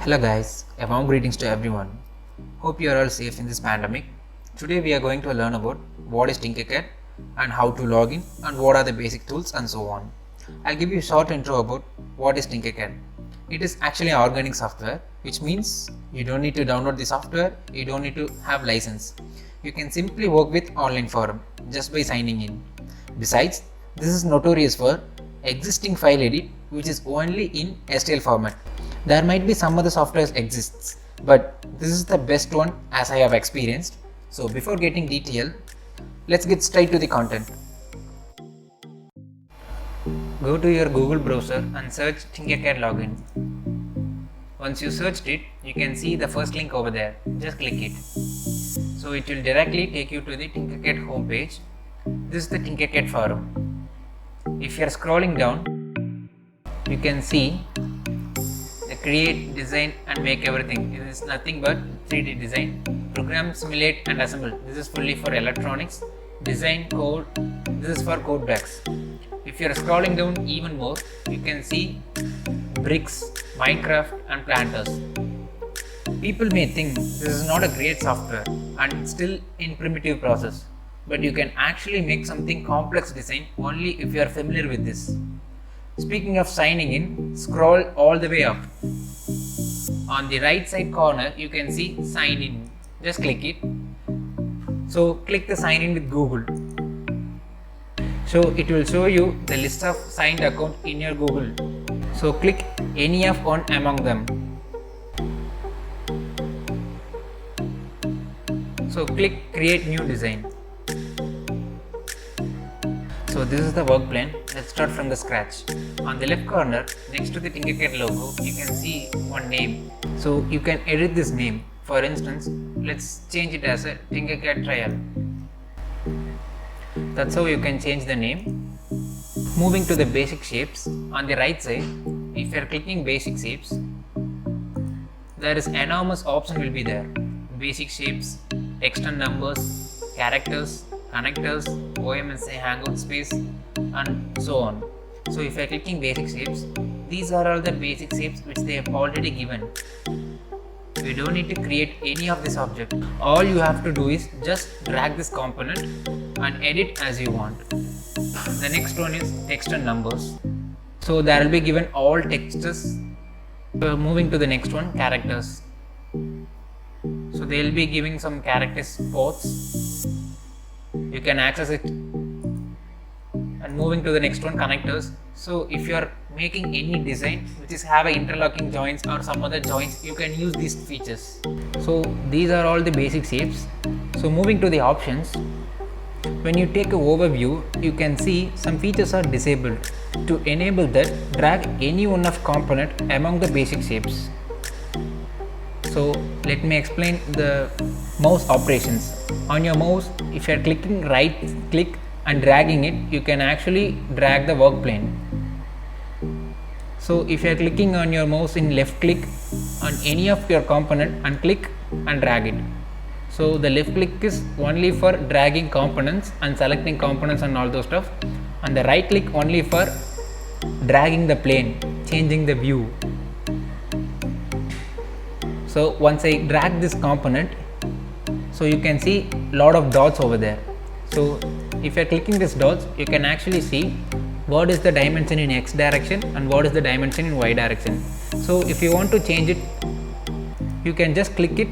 Hello guys, a warm greetings to everyone. Hope you are all safe in this pandemic. Today we are going to learn about what is Tinkercad and how to log in and what are the basic tools and so on. I'll give you a short intro about what is Tinkercad. It is actually an organic software, which means you don't need to download the software, you don't need to have license. You can simply work with online forum just by signing in. Besides, this is notorious for existing file edit which is only in STL format. There might be some other softwares exists, but this is the best one as I have experienced. So before getting detailed, let's get straight to the content. Go to your Google browser and search Tinkercad login. Once you searched it, you can see the first link over there. Just click it. So it will directly take you to the Tinkercad homepage. This is the Tinkercad forum. If you are scrolling down, you can see the create, design and make everything. It is nothing but 3D design. Program, simulate and assemble. This is fully for electronics. Design, code. This is for code backs. If you are scrolling down even more, you can see bricks, Minecraft and planters. People may think this is not a great software and still in primitive process, but you can actually make something complex design only if you are familiar with this. Speaking of signing in, scroll all the way up. On the right side corner, you can see sign in. Just click it. So click the sign in with Google. So it will show you the list of signed account in your Google. So click any of one among them. So click create new design. So this is the work plan. Let's start from the scratch. On the left corner, next to the Tinkercad logo, you can see one name. So you can edit this name. For instance, let's change it as a Tinkercad trial. That's how you can change the name. Moving to the basic shapes, on the right side, if you are clicking basic shapes, there is enormous option will be there. Basic shapes, text and numbers, characters, connectors, OMSA, Hangout space and so on. So if you are clicking basic shapes, these are all the basic shapes which they have already given. You don't need to create any of this object. All you have to do is just drag this component and edit as you want. The next one is text and numbers. So there will be given all texts. Moving to the next one, characters. So they will be giving some character spots. You can access it. And moving to the next one, connectors. So if you are making any design which is have a interlocking joints or some other joints, you can use these features. So these are all the basic shapes. So moving to the options, when you take an overview, you can see some features are disabled. To enable that, drag any one of component among the basic shapes. So let me explain the mouse operations. On your mouse, if you are clicking right click and dragging it, you can actually drag the work plane. So if you are clicking on your mouse in left click on any of your component and click and drag it. So the left click is only for dragging components and selecting components and all those stuff, and the right click only for dragging the plane, changing the view. So once I drag this component, so you can see lot of dots over there. So if you are clicking these dots, you can actually see what is the dimension in X direction and what is the dimension in Y direction. So if you want to change it, you can just click it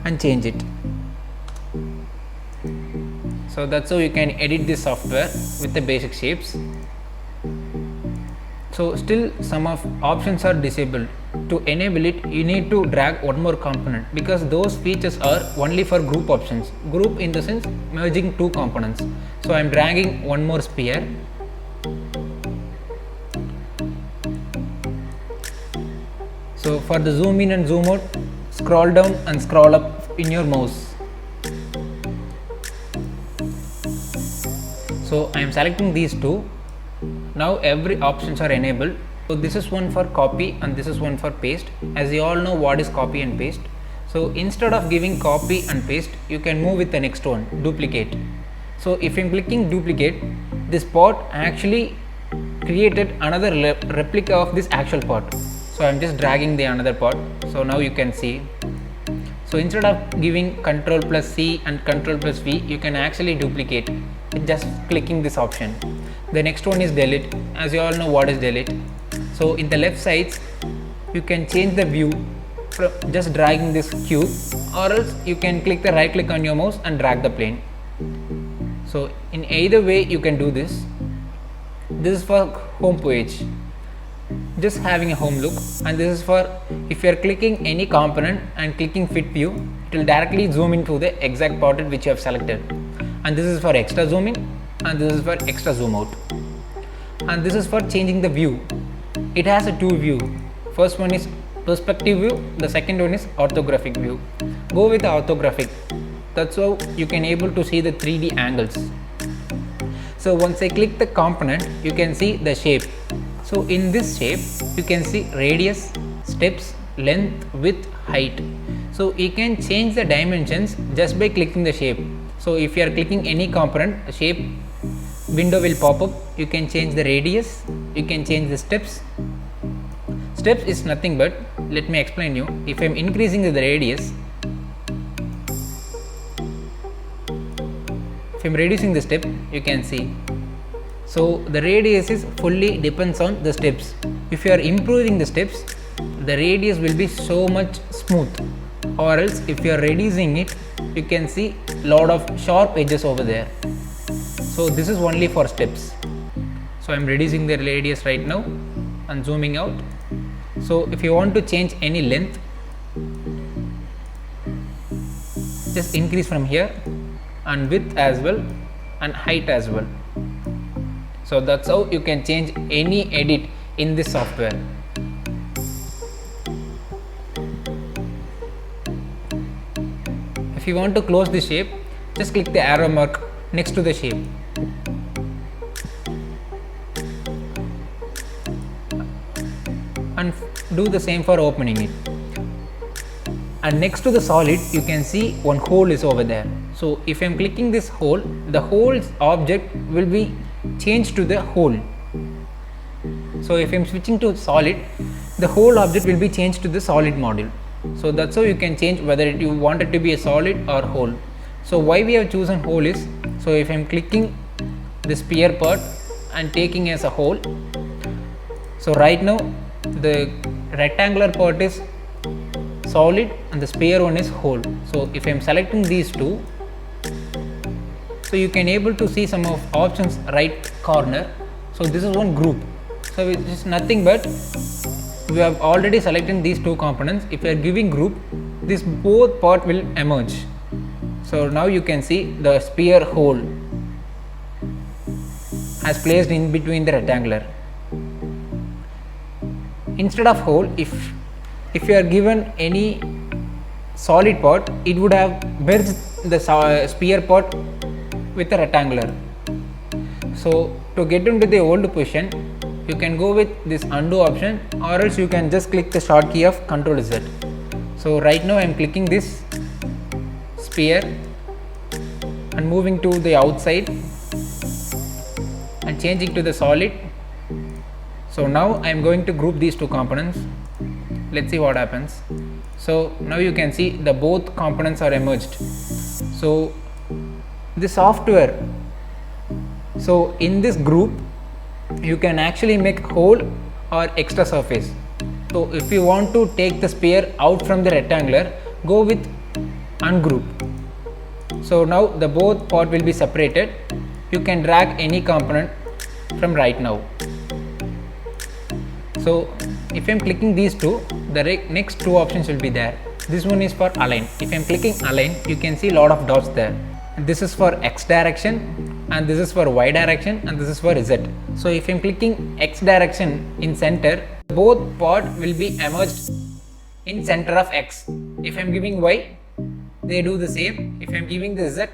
and change it. So that's how you can edit this software with the basic shapes. So still some of options are disabled. To enable it, you need to drag one more component because those features are only for group options. Group in the sense merging two components. So I am dragging one more sphere. So for the zoom in and zoom out, scroll down and scroll up in your mouse. So I am selecting these two. Now every options are enabled. So this is one for copy and this is one for paste. As you all know what is copy and paste. So instead of giving copy and paste, you can move with the next one, duplicate. So if I am clicking duplicate, this part actually created another replica of this actual pot. So I'm just dragging the another pot. So now you can see. So instead of giving Control plus C and Control plus V, you can actually duplicate with just clicking this option. The next one is delete. As you all know what is delete. So in the left sides, you can change the view from just dragging this cube, or else you can click the right click on your mouse and drag the plane. So in either way you can do this. This is for home page, just having a home look, and this is for if you are clicking any component and clicking fit view, it will directly zoom into the exact portrait which you have selected. And this is for extra zoom in, and this is for extra zoom out, and this is for changing the view. It has a two view. First one is perspective view, the second one is orthographic view. Go with the orthographic. That's how you can able to see the 3D angles. So once I click the component, you can see the shape. So in this shape, you can see radius, steps, length, width, height. So you can change the dimensions just by clicking the shape. So if you are clicking any component, the shape window will pop up. You can change the radius, you can change the steps. Steps is nothing but, let me explain you. If I am increasing the radius, if I am reducing the step, you can see. So the radius is fully depends on the steps. If you are improving the steps, the radius will be so much smooth, or else if you are reducing it, you can see lot of sharp edges over there. So this is only for steps. So I am reducing the radius right now and zooming out. So if you want to change any length, just increase from here, and width as well, and height as well. So that's how you can change any edit in this software. If you want to close the shape, just click the arrow mark next to the shape. And do the same for opening it. And next to the solid, you can see one hole is over there. So if I am clicking this hole, the hole's object will be changed to the hole. So if I am switching to solid, the whole object will be changed to the solid module. So that's how you can change whether you want it to be a solid or hole. So why we have chosen hole is, so if I am clicking the sphere part and taking as a hole, so right now the rectangular part is solid and the sphere one is hole. So if I am selecting these two, so you can able to see some of options right corner. So this is one group. So it is nothing but we have already selected these two components. If you are giving group, this both part will emerge. So now you can see the sphere hole has placed in between the rectangular. Instead of hole, if you are given any solid part, it would have merged the sphere part with the rectangular. So to get into the old position, you can go with this undo option, or else you can just click the short key of Ctrl Z. So right now I am clicking this sphere and moving to the outside and changing to the solid. So now I am going to group these two components. Let's see what happens. So now you can see the both components are emerged. So the software, so in this group you can actually make hole or extra surface. So if you want to take the sphere out from the rectangular, go with ungroup. So now the both part will be separated. You can drag any component from right now. So if I am clicking these two, the next two options will be there. This one is for align. If I am clicking align, you can see a lot of dots there. This is for X direction, and this is for Y direction, and this is for Z. So if I am clicking X direction in center, both part will be emerged in center of X. If I am giving Y, they do the same. If I am giving the Z,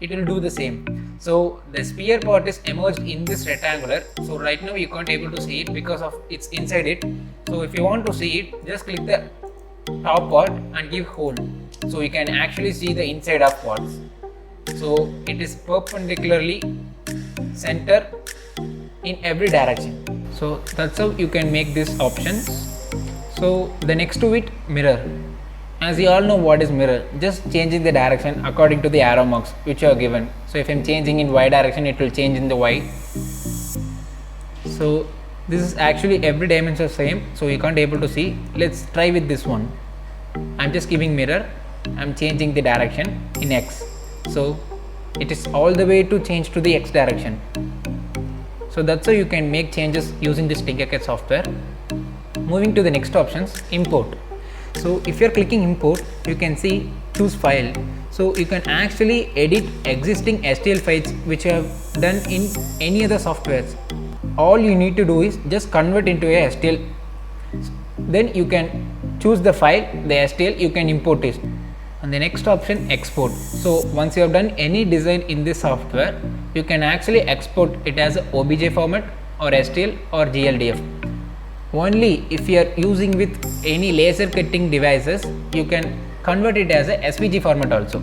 it will do the same. So the sphere part is emerged in this rectangular. So right now you can't able to see it because of it's inside it. So if you want to see it, just click the top part and give hole. So you can actually see the inside of parts. So it is perpendicularly center in every direction. So that's how you can make these options. So the next to it, mirror. As you all know what is mirror, just changing the direction according to the arrow marks which are given. So if I'm changing in y direction, it will change in the y. So this is actually every dimension same, so you can't able to see. Let's try with this one. I'm just giving mirror, I'm changing the direction in x, so it is all the way to change to the x direction. So that's how you can make changes using this Tinkercad software. Moving to the next options, import. So if you're clicking import, you can see choose file. So you can actually edit existing STL files which you have done in any other softwares. All you need to do is just convert into a STL. Then you can choose the file, the STL, you can import it. And the next option, export. So once you have done any design in this software, you can actually export it as a OBJ format or STL or GLDF. Only if you are using with any laser cutting devices, you can convert it as a SVG format also.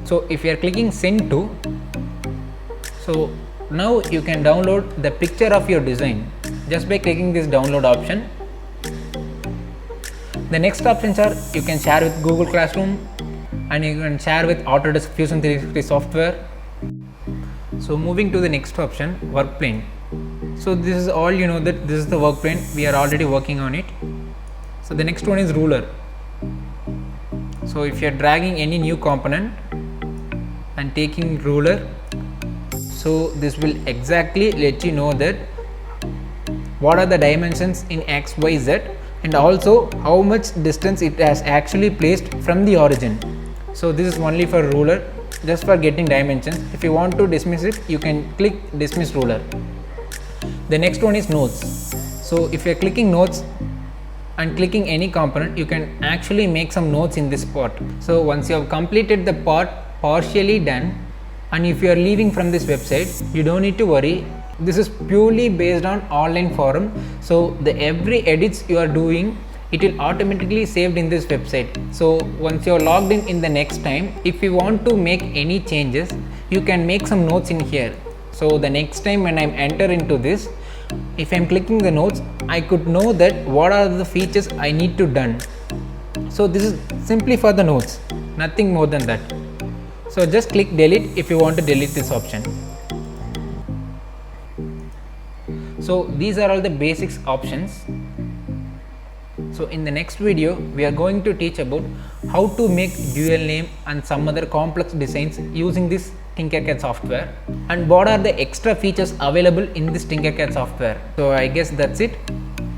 So if you are clicking send to, so now you can download the picture of your design just by clicking this download option. The next options are you can share with Google Classroom and you can share with Autodesk Fusion 360 software. So moving to the next option, work plane. So this is all you know that this is the work plane, we are already working on it. So the next one is ruler. So if you are dragging any new component and taking ruler, so this will exactly let you know that what are the dimensions in x, y, z, and also how much distance it has actually placed from the origin. So this is only for ruler, just for getting dimensions. If you want to dismiss it, you can click dismiss ruler. The next one is nodes. So if you are clicking nodes and clicking any component, you can actually make some nodes in this part. So once you have completed the part partially done, and if you are leaving from this website, you don't need to worry. This is purely based on online forum. So the every edits you are doing, it will automatically saved in this website. So once you are logged in the next time, if you want to make any changes, you can make some notes in here. So the next time when I enter into this, if I am clicking the notes, I could know that what are the features I need to done. So this is simply for the notes, nothing more than that. So just click delete if you want to delete this option. So these are all the basics options. So in the next video, we are going to teach about how to make dual name and some other complex designs using this Tinkercad software, and what are the extra features available in this Tinkercad software. So I guess that's it.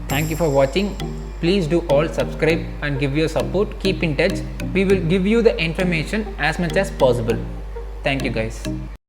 Thank you for watching. Please do all subscribe and give your support. Keep in touch. We will give you the information as much as possible. Thank you guys.